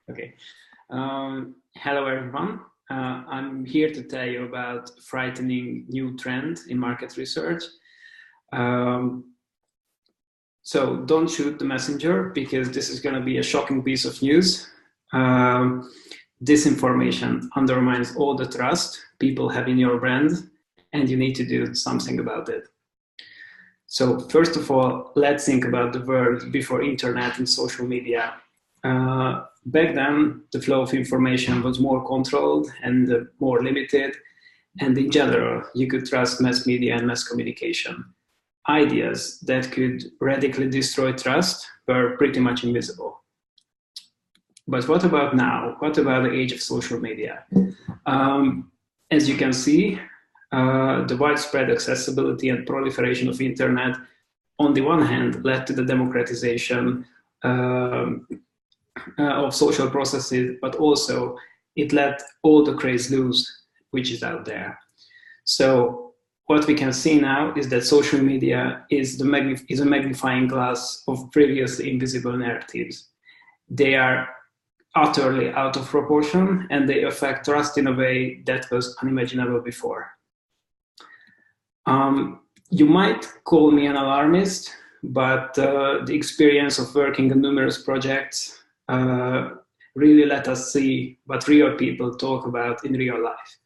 Okay. Hello, everyone. I'm here to tell you about frightening new trend in market research. So don't shoot the messenger, because this is going to be a shocking piece of news. Disinformation undermines all the trust people have in your brand, and you need to do something about it. So first of all, let's think about the world before internet and social media. Back then, the flow of information was more controlled and more limited, and in general, you could trust mass media and mass communication. Ideas that could radically destroy trust were pretty much invisible. But what about now? What about the age of social media? As you can see, the widespread accessibility and proliferation of internet, on the one hand, led to the democratization of social processes, but also it let all the craze loose, which is out there. So what we can see now is that social media is a magnifying glass of previously invisible narratives. They are utterly out of proportion, and they affect trust in a way that was unimaginable before. You might call me an alarmist, but the experience of working on numerous projects really let us see what real people talk about in real life.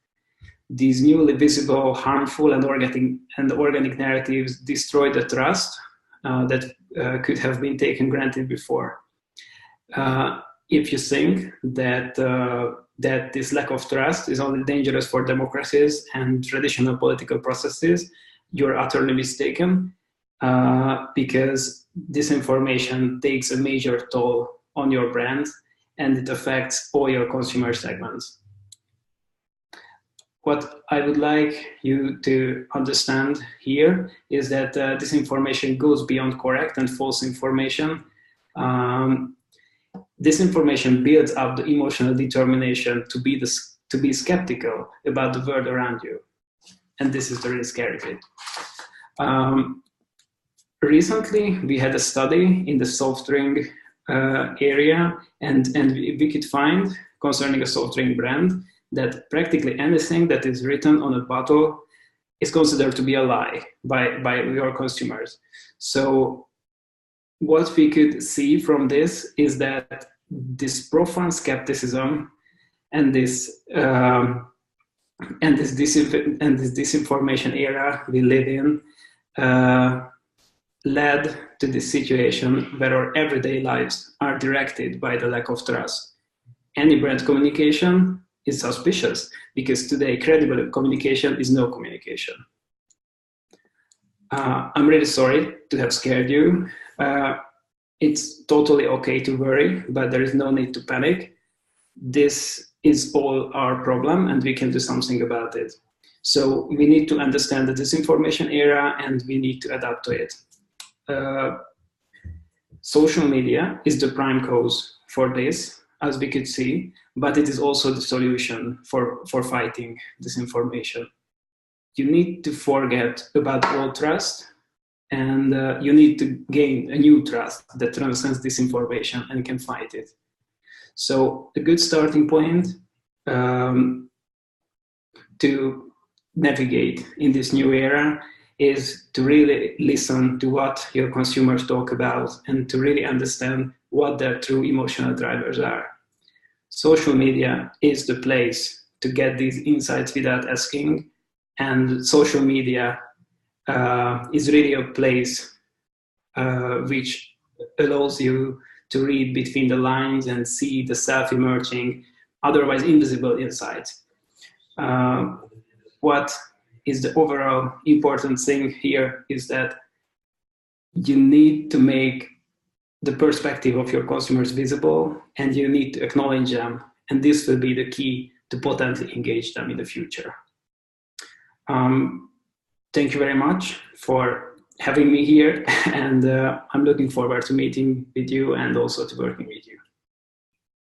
These newly visible, harmful, and organic narratives destroy the trust that could have been taken granted before. If you think that that this lack of trust is only dangerous for democracies and traditional political processes, you're utterly mistaken, because disinformation takes a major toll on your brand, and it affects all your consumer segments. What I would like you to understand here is that disinformation goes beyond correct and false information. Disinformation builds up the emotional determination to be skeptical about the world around you. And this is the really scary bit. Recently, we had a study in the soft drink area, and we could find, concerning a soft drink brand, that practically anything that is written on a bottle is considered to be a lie by your consumers. So what we could see from this is that this profound skepticism and this disinformation era we live in led to this situation where our everyday lives are directed by the lack of trust. Any brand communication is suspicious, because today credible communication is no communication. I'm really sorry to have scared you. It's totally okay to worry, but there is no need to panic. This is all our problem, and we can do something about it. So we need to understand the disinformation era, and we need to adapt to it. Social media is the prime cause for this, as we could see, but it is also the solution for fighting disinformation. You need to forget about old trust, and you need to gain a new trust that transcends disinformation and can fight it. So a good starting point to navigate in this new era is to really listen to what your consumers talk about, and to really understand what their true emotional drivers are. Social media is the place to get these insights without asking, and social media is really a place which allows you to read between the lines and see the self-emerging, otherwise invisible insights. What is the overall important thing here is that you need to make the perspective of your consumers visible, and you need to acknowledge them, and this will be the key to potentially engage them in the future. Thank you very much for having me here, and I'm looking forward to meeting with you and also to working with you.